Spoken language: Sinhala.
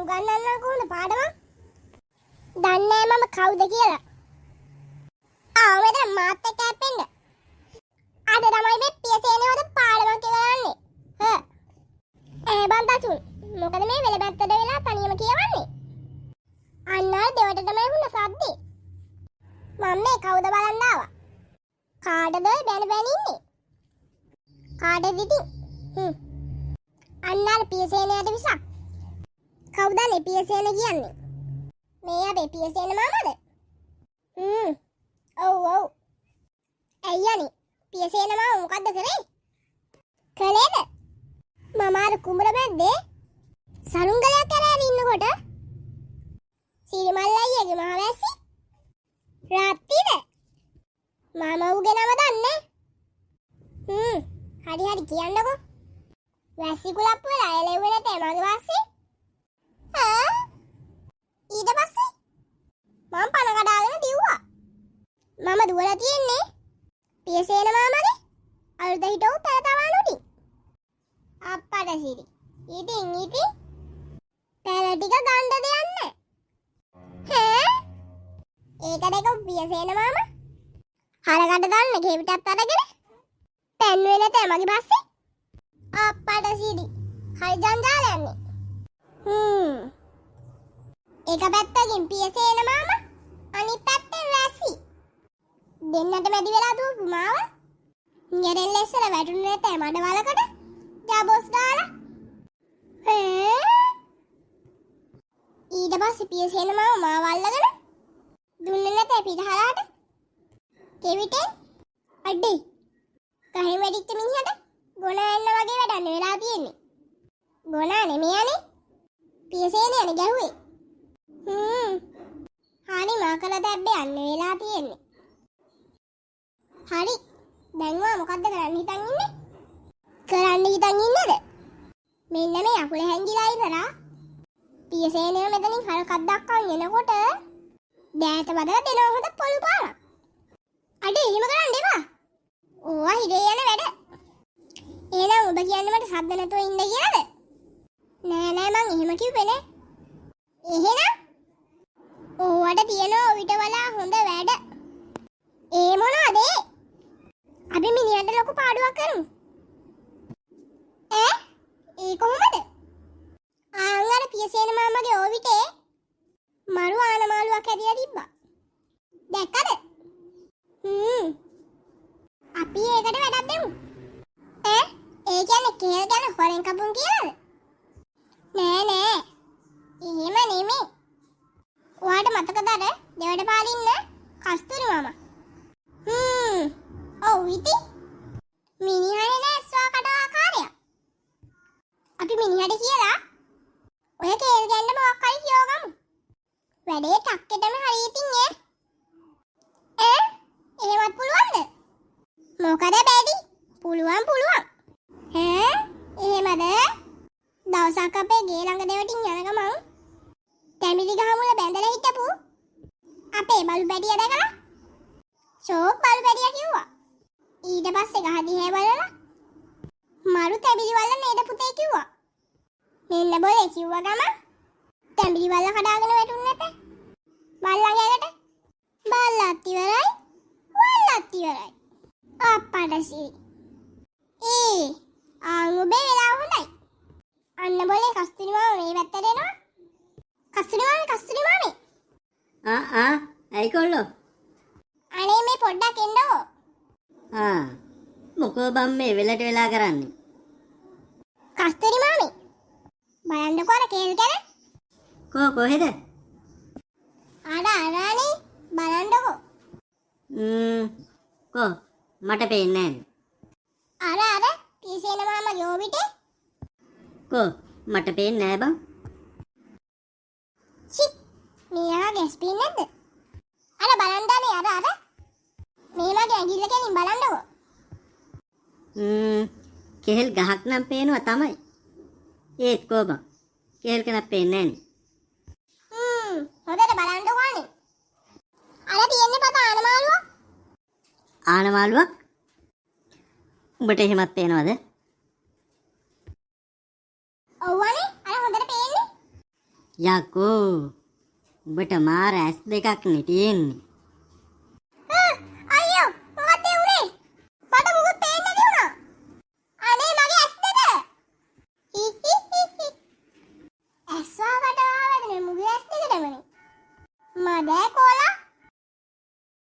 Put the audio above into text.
උගන්වන්න කොහොමද පාඩම? දන්නේ මම කවුද කියලා. මෙතන මාත් එක්ක හැප්පෙන්න. අද තමයි මේ පියසේනේ වල පාඩම කියලා යන්නේ. බන් තසුන්. මොකද මේ වෙලබැත්තට වෙලා තනියම කියවන්නේ? අන්නා දෙවට තමයි හුන්න සද්දේ. මම මේ කවුද බලන්න ආවා. කාටද බැන බැන ඉන්නේ? කාටද ඉතින්? අන්නාර පියසේනයට විසක්. කවුද මේ පියසේන කියන්නේ? මේ අපේ පියසේන මාමද? ඔව්. ඇයියනි පියසේන මාම මොකද්ද කරේ? කලේද? මම අර කුඹර මැද්දේ සරුංගලයක් කරගෙන ඉන්නකොට සිරිමල් අයියගේ මහවැස්සි රාත්‍රිද මම උගේ නම දන්නේ. හරි කියන්නකෝ. වැස්සි කුලප්පු වෙලා එළෙව්වේ නැතේ මගේ වාස්සේ. ඊට පස්සේ මම පන කඩාගෙන දිව්වා. මම දුවලා තියන්නේ පියසේන මාමගේ අලුත හිටවු පැලතවාන උඩින්. අප්පට සිරි. ඉතින් පැල ටික ගන්න දෙන්නේ. ඒක දෙක පියසේන මාම හරකට දාන්න ගෙවිටත් අරගෙන පැන්නුවේ නැතේ මගේ බස්සේ. අප්පට සිරි. හරි ජංජාලයන්නේ. එක පැත්තකින් පියසේන මාම අනිත් පැත්තෙන් වැසි. දෙන්නට මැදි වෙලා දුවපු මාව ගෙරෙල්ල ඉස්සර වැටුනේ නැතේ මඩ වලකට ජබොස් දාලා. ඊට පස්සේ පියසේන මාව මාව අල්ලගෙන දුන්නේ නැතේ පිටහලාට. කෙවිටෙන් අඩේ ගහෙන් වැඩිච්ච මිනිහට ගොනා එන්න වගේ වැඩක් වෙලා තියෙන්නේ. ගොනා නෙමෙයිනේ පියසේනයනේ ගැහුවේ. හරි මාකල දැබ්බේ යන්න වෙලා තියෙන්නේ. හරි දැන්වා මොකද්ද කරන්න හිතන් ඉන්නේ? කරන්න හිතන් ඉන්නේද? මෙන්න මේ අකුල හැංගිලා ඉඳලා පියසේනය මෙතනින් හරකක් දක්වා එනකොට දෑත බදලා දෙනවා හොඳ පොළු පාරක්. අඩේ එහෙම කරන්න එපා. ඕවා හිරේ යන වැඩ. එහෙනම් ඔබ කියන්නේ මට සද්ද නැතුව ඉන්න කියලාද? නෑ මං එහෙම කිව්වේ නෑ. එහෙනම් ඕවට තියනවා ඔවිට වලා හොඳ වැඩ. ඒ මොනවද? අපි මිනිහට ලොකු පාඩුවක් කරමු. ඒ කොහොමද? අර පියසේන මාමගේ ඕවිටේ මරු ආනමාලුවක් ඇදියා තිබ්බා. දැක්කද? අපි ඒකට වැඩක් දෙමු. ඒ කියන්නේ කේල් ගැන හොරෙන් කපුන් කියලාද? නෑ. එහෙම නෙමෙයි. ඔයාට මතකද අර දෙවඩ පාලේ ඉන්න කස්තුරි මාමා? ඔව් ඉතින් මිනිහානේ නෑස්වා කඩාකාරයා. අපි මිනිහට කියලා ඔය කේල් ගන්න මොකක් හරි කියවගමු. වැඩේ ටක්කෙටම හරි ඉතින් එහෙමත් පුළුවන්ද? මොකද බැරි? පුළුවන්. එහෙමද? දවසක් අපේ ගේ ළඟ දෙවටින් යන ගමන් තැඹිලි ගහ මුල බැඳලා හිටපු අපේ බලු බැඩිය දැකලා ෂෝක් බලු බැඩිය කිව්වා. ඊට පස්සේ ගහ දිහා බලලා මරු තැඹිලි වල නේද පුතේ කිව්වා. මෙන්න බොලේ කිව්වා ගමන් තැඹිලි වල කඩාගෙන වැටුන්නේ නැත. බල්ලන්ගේකට බල්ලත් ඉවරයි වල්ලත් ඉවරයි. අප්පට සිරි. ඔබේ වෙලාව හොඳයි. අන්න බොලේ කස්තුරි මාම මේ පැත්තට එනවා. කස්තුරි මාමේ. ඇයි කොල්ලෝ? අනේ මේ පොඩ්ඩක් එන්නකෝ. මොකෝ බම් මේ වෙලට වෙලා කරන්නේ? කස්තුරි මාමේ. බලන්නකෝ අර කේල් ගැන. කොහෙද? අරානේ බලන්නකෝ. මට පේන්නේ නැහැ. අර පියසේන මාමගේ ඕවිටේ. මට පේන්නේ නැහැ බං. මෙයා ගැස්පින් නැද්ද? අර බලන්නනේ අර මේ මගේ ඇඟිල්ල කෙලින් බලන්නකෝ. කෙහෙල් ගහක් නම් පේනවා තමයි. ඒත් කොබ කෙහෙල් කෙනක් පේන්නේ නැහැ. හොඳට බලන්නකෝ අනේ. අර තියෙන්නේ පත ආනමාලුවක්. ආනමාලුවක්? උඹට එහෙමත් පේනවද? ඔව්වනේ අර හොඳට පේන්නේ. යකෝ උඹට මාර ඇස් දෙකක් නේ තියෙන්නේ.